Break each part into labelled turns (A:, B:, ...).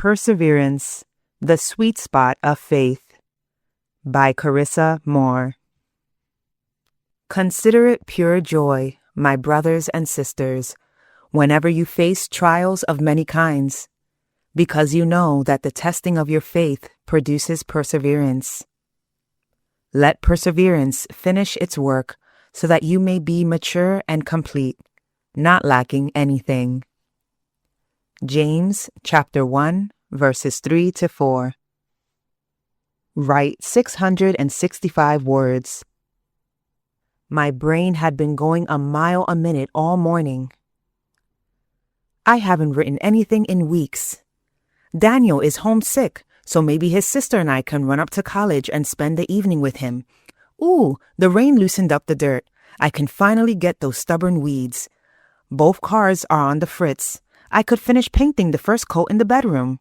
A: Perseverance, the Sweet Spot of Faith, by Karisa Moore. Consider it pure joy, my brothers and sisters, whenever you face trials of many kinds, because you know that the testing of your faith produces perseverance. Let perseverance finish its work so that you may be mature and complete, not lacking anything. James chapter 1, verses 3 to 4. Write 665 words. My brain had been going a mile a minute all morning. I haven't written anything in weeks. Daniel is homesick, so maybe his sister and I can run up to college and spend the evening with him. Ooh, the rain loosened up the dirt. I can finally get those stubborn weeds. Both cars are on the fritz. I could finish painting the first coat in the bedroom.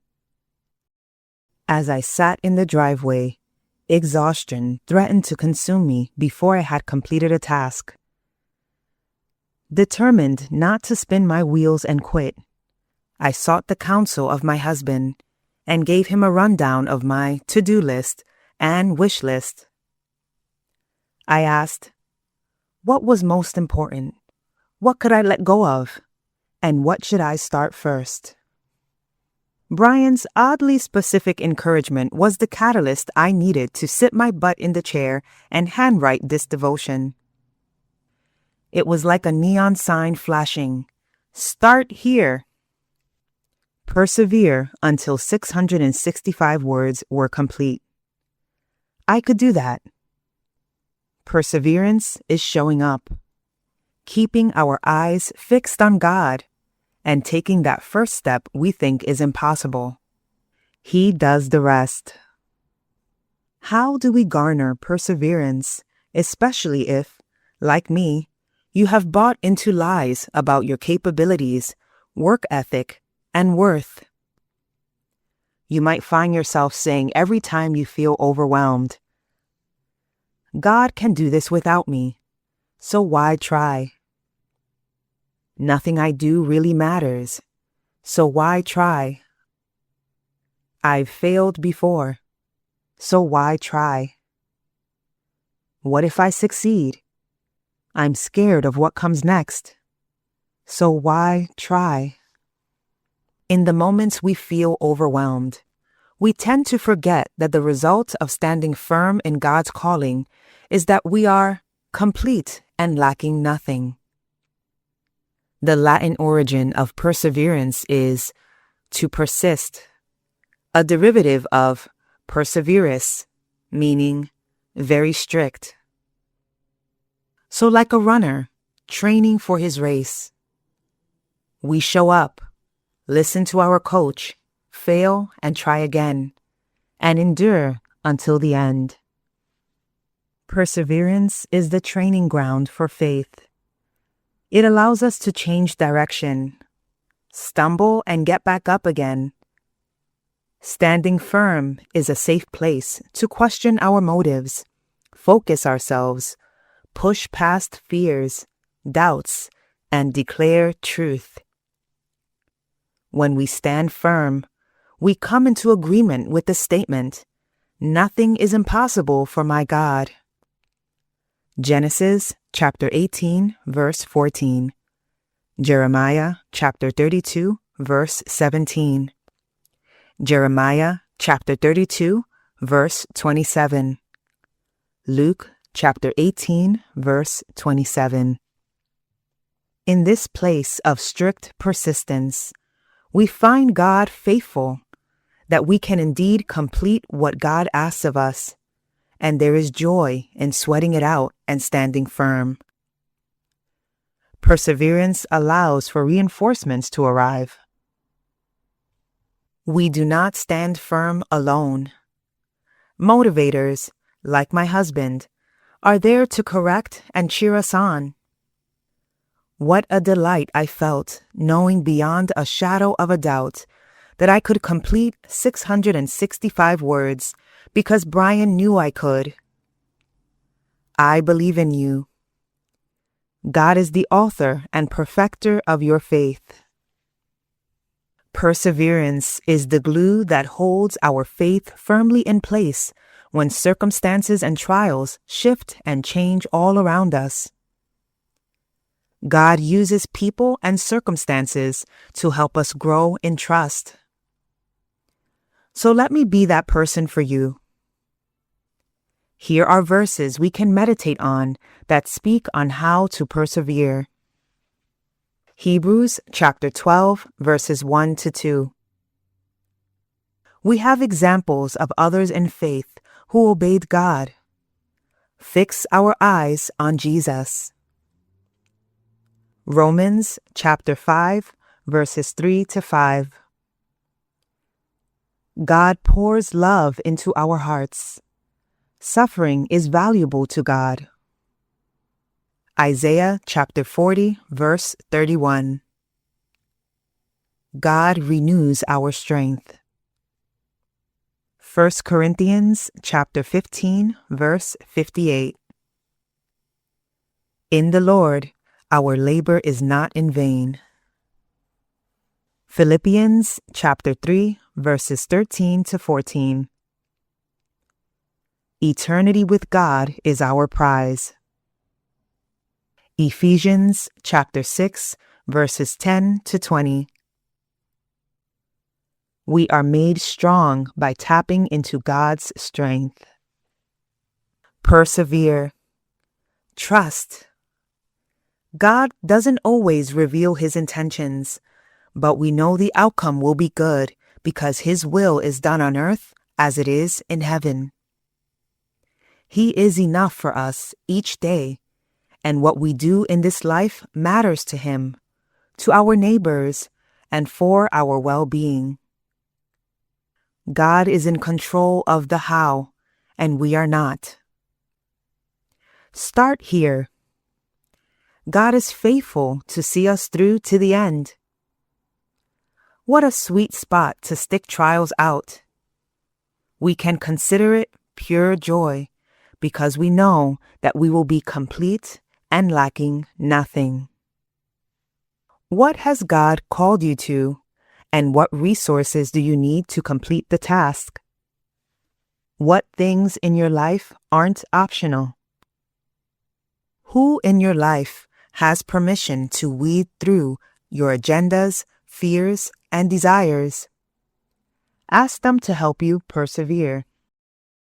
A: As I sat in the driveway, exhaustion threatened to consume me before I had completed a task. Determined not to spin my wheels and quit, I sought the counsel of my husband and gave him a rundown of my to-do list and wish list. I asked, what was most important? What could I let go of? And what should I start first? Brian's oddly specific encouragement was the catalyst I needed to sit my butt in the chair and handwrite this devotion. It was like a neon sign flashing. Start here. Persevere until 665 words were complete. I could do that. Perseverance is showing up, keeping our eyes fixed on God, and taking that first step we think is impossible. He does the rest. How do we garner perseverance, especially if, like me, you have bought into lies about your capabilities, work ethic, and worth? You might find yourself saying every time you feel overwhelmed, God can do this without me, so why try? Nothing I do really matters, so why try? I've failed before, so why try? What if I succeed? I'm scared of what comes next, so why try? In the moments we feel overwhelmed, we tend to forget that the result of standing firm in God's calling is that we are complete and lacking nothing. The Latin origin of perseverance is to persist, a derivative of perseverus, meaning very strict. So like a runner training for his race, we show up, listen to our coach, fail and try again, and endure until the end. Perseverance is the training ground for faith. It allows us to change direction, stumble and get back up again. Standing firm is a safe place to question our motives, focus ourselves, push past fears, doubts, and declare truth. When we stand firm, we come into agreement with the statement, "Nothing is impossible for my God." Genesis chapter 18, verse 14. Jeremiah chapter 32, verse 17. Jeremiah chapter 32, verse 27. Luke chapter 18, verse 27. In this place of strict persistence, we find God faithful, that we can indeed complete what God asks of us, and there is joy in sweating it out and standing firm. Perseverance allows for reinforcements to arrive. We do not stand firm alone. Motivators, like my husband, are there to correct and cheer us on. What a delight I felt knowing beyond a shadow of a doubt that I could complete 665 words because Brian knew I could. I believe in you. God is the author and perfecter of your faith. Perseverance is the glue that holds our faith firmly in place when circumstances and trials shift and change all around us. God uses people and circumstances to help us grow in trust. So let me be that person for you. Here are verses we can meditate on that speak on how to persevere. Hebrews chapter 12, verses 1 to 2. We have examples of others in faith who obeyed God. Fix our eyes on Jesus. Romans chapter 5, verses 3 to 5. God pours love into our hearts. Suffering is valuable to God. Isaiah chapter 40, verse 31. God renews our strength. 1 Corinthians chapter 15, verse 58. In the Lord, our labor is not in vain. Philippians chapter 3, verses 13 to 14. Eternity with God is our prize. Ephesians chapter 6, verses 10 to 20. We are made strong by tapping into God's strength. Persevere. Trust. God doesn't always reveal his intentions, but we know the outcome will be good because his will is done on earth as it is in heaven. He is enough for us each day, and what we do in this life matters to him, to our neighbors, and for our well-being. God is in control of the how, and we are not. Start here. God is faithful to see us through to the end. What a sweet spot to stick trials out. We can consider it pure joy because we know that we will be complete and lacking nothing. What has God called you to, and what resources do you need to complete the task? What things in your life aren't optional? Who in your life has permission to weed through your agendas, fears, and desires? Ask them to help you persevere.